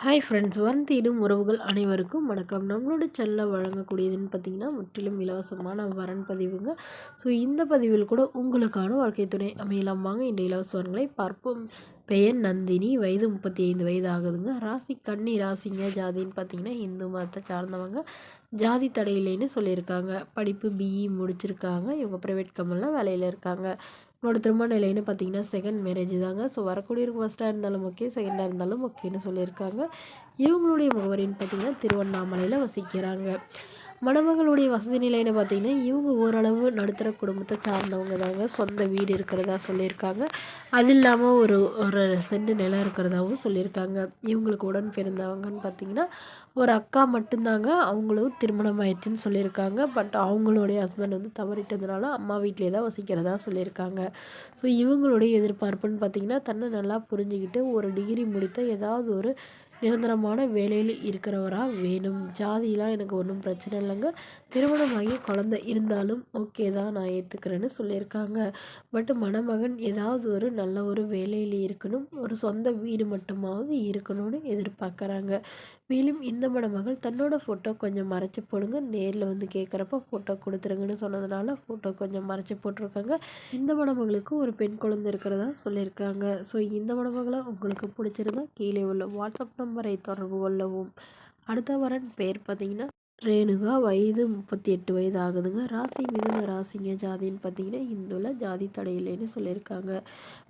Hi friends, வரன் தேடும் உறவுகள் அனைவருக்கும் வணக்கம். நம்மளோட சேனலில் வழங்கக்கூடியதுன்னு பார்த்தீங்கன்னா முற்றிலும் இலவசமான வரன் பதிவுங்க. ஸோ இந்த பதிவில் கூட உங்களுக்கான வாழ்க்கை துணை அமையலாம். வாங்க இந்த இலவச வரன்களை பார்ப்போம். பெயர் நந்தினி, வயது 35 வயது ஆகுதுங்க. ராசி கன்னி ராசிங்க. ஜாதின்னு பார்த்தீங்கன்னா இந்து மதத்தை சார்ந்தவங்க. ஜாதி தடையில்லைன்னு சொல்லியிருக்காங்க. படிப்பு பிஇ முடிச்சிருக்காங்க. இவங்க ப்ரைவேட் கம்பெனியில் வேலையில் இருக்காங்க. என்னோட திருமண நிலைன்னு பார்த்தீங்கன்னா செகண்ட் மேரேஜ் தாங்க. ஸோ வரக்கூடியவருக்கு ஃபஸ்ட்டாக இருந்தாலும் ஓகே, செகண்டாக இருந்தாலும் ஓகேன்னு சொல்லியிருக்காங்க. இவங்களுடைய முகவரின்னு பார்த்தீங்கன்னா திருவண்ணாமலையில் வசிக்கிறாங்க. மணமகளுடைய வசதி நிலைன்னு பார்த்தீங்கன்னா இவங்க ஓரளவு நடுத்தர குடும்பத்தை சார்ந்தவங்க தாங்க. சொந்த வீடு இருக்கிறதா சொல்லியிருக்காங்க. அது இல்லாமல் ஒரு ஒரு சென்ட் நிலம் இருக்கிறதாவும் சொல்லியிருக்காங்க. இவங்களுக்கு உடன் பிறந்தவங்கன்னு பார்த்தீங்கன்னா ஒரு அக்கா மட்டும்தாங்க. அவங்களும் திருமணம் ஆயிடுச்சுன்னு சொல்லியிருக்காங்க. பட் அவங்களுடைய ஹஸ்பண்ட் வந்து தவறிட்டதுனால அம்மா வீட்டிலே தான் வசிக்கிறதா சொல்லியிருக்காங்க. ஸோ இவங்களுடைய எதிர்பார்ப்புன்னு பார்த்தீங்கன்னா தன்னை நல்லா புரிஞ்சுக்கிட்டு ஒரு டிகிரி முடித்த ஏதாவது ஒரு நிரந்தரமான வேலையில் இருக்கிறவராக வேணும். ஜாதிலாம் எனக்கு ஒன்றும் பிரச்சனை இல்லைங்க. திருமணமாகி குழந்தை இருந்தாலும் ஓகே தான், நான் ஏற்றுக்கிறேன்னு சொல்லியிருக்காங்க. பட் மணமகன் ஏதாவது ஒரு நல்ல ஒரு வேலையில் இருக்கணும், ஒரு சொந்த வீடு மட்டுமாவது இருக்கணும்னு எதிர்பார்க்குறாங்க. மேலும் இந்த மணமகள் தன்னோட ஃபோட்டோ கொஞ்சம் மறைச்சி போடுங்க, நேரில் வந்து கேட்குறப்ப ஃபோட்டோ கொடுத்துருங்கன்னு சொன்னதுனால ஃபோட்டோ கொஞ்சம் மறைச்சி போட்டிருக்காங்க. இந்த மணமகளுக்கு ஒரு பெண் குழந்தை இருக்கிறதா சொல்லியிருக்காங்க. ஸோ இந்த மணமகளை உங்களுக்கு பிடிச்சிருந்தா கீழே உள்ள வாட்ஸ்அப் நம்பரை தொடர்பு கொள்ளவும். அடுத்த வரன் பேர் பார்த்தீங்கன்னா ரேணுகா, வயது 38 வயது ஆகுதுங்க. ராசி மிதுன ராசிங்க. ஜாதின்னு பார்த்தீங்கன்னா இந்துல, ஜாதி தடையில்லைன்னு சொல்லியிருக்காங்க.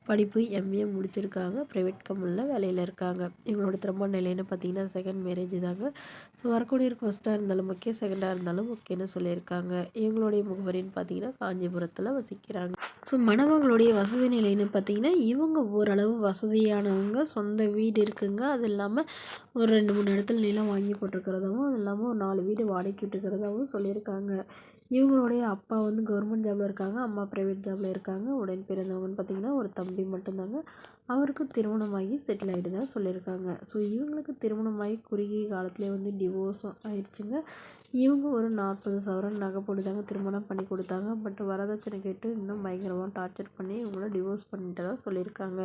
படிப்பு எம்ஏ முடிச்சிருக்காங்க. ப்ரைவேட் கம்பெனியில் வேலையில் இருக்காங்க. இவங்களோட திருமண நிலைன்னு பார்த்தீங்கன்னா செகண்ட் மேரேஜ் தாங்க. ஸோ வரக்கூடியவருக்கு ஃபஸ்ட்டாக இருந்தாலும் ஓகே, செகண்டாக இருந்தாலும் ஓகேன்னு சொல்லியிருக்காங்க. இவங்களுடைய முகவரின்னு பார்த்தீங்கன்னா காஞ்சிபுரத்தில் வசிக்கிறாங்க. ஸோ மணமகளுடைய வசதி நிலைன்னு பார்த்தீங்கன்னா இவங்க ஓரளவு வசதியானவங்க. சொந்த வீடு இருக்குங்க. அது இல்லாமல் ஒரு 2-3 இடத்துல நிலம் வாங்கி போட்டிருக்கிறதாவும், அது இல்லாமல் ஒரு 4 வீடு வாடகைக்கு விட்டுருக்கிறதாவும் சொல்லியிருக்காங்க. இவங்களுடைய அப்பா வந்து கவர்மெண்ட் ஜாபில் இருக்காங்க. அம்மா ப்ரைவேட் ஜாபில் இருக்காங்க. உடன் பிறந்தவங்கன்னு பார்த்தீங்கன்னா ஒரு தம்பி மட்டும்தாங்க. அவருக்கும் திருமணமாகி செட்டில் ஆகிட்டு தான் சொல்லியிருக்காங்க. ஸோ இவங்களுக்கு திருமணமாகி குறுகிய காலத்திலே வந்து டிவோர்ஸும் ஆயிடுச்சுங்க. இவங்க ஒரு 40 சவரன் நகை போட்டு தாங்க திருமணம் பண்ணி கொடுத்தாங்க. பட் வரதட்சணை கேட்டு இன்னும் பயங்கரமாக டார்ச்சர் பண்ணி இவங்கள டிவோர்ஸ் பண்ணிட்டு தான் சொல்லியிருக்காங்க.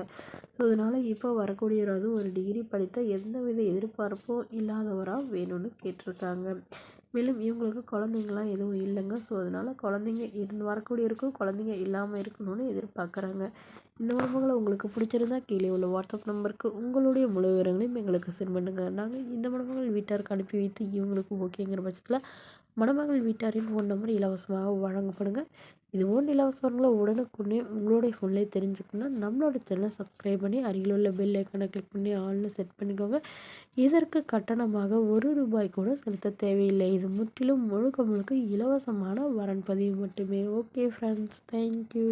ஸோ அதனால் இப்போ வரக்கூடியவராவது ஒரு டிகிரி படித்த எந்தவித எதிர்பார்ப்பும் இல்லாதவராக வேணும்னு கேட்டிருக்காங்க. மேலும் இவங்களுக்கு குழந்தைங்களாம் எதுவும் இல்லைங்க. ஸோ அதனால் குழந்தைங்க வரக்கூடியவருக்கும் குழந்தைங்க இல்லாமல் இருக்கணும்னு எதிர்பார்க்குறாங்க. இந்த மணமகளை உங்களுக்கு பிடிச்சிருந்தா கீழே உள்ள வாட்ஸ்அப் நம்பருக்கு உங்களுடைய முழு விவரங்களையும் எங்களுக்கு சென்ட் பண்ணுங்கள். நாங்கள் இந்த மணமகள் வீட்டாருக்கு அனுப்பி வைத்து இவங்களுக்கு ஓகேங்கிற பட்சத்தில் மணமகள் வீட்டாரின் ஃபோன் நம்பர் இலவசமாக வழங்கப்படுங்க. இது போன்ற இலவசங்களை உடனுக்குடனே உங்களுடைய ஃபோன்லேயே தெரிஞ்சுக்கணும்னா நம்மளோட சேனலை சப்ஸ்கிரைப் பண்ணி அருகில் உள்ள பெல் ஐக்கானை கிளிக் பண்ணி ஆல்னு செட் பண்ணிக்கோங்க. இதற்கு கட்டணமாக ₹1 கூட செலுத்த தேவையில்லை. இது முற்றிலும் முழுக்க முழுக்க இலவசமான வரன் பதிவு மட்டுமே. Okay friends, thank you.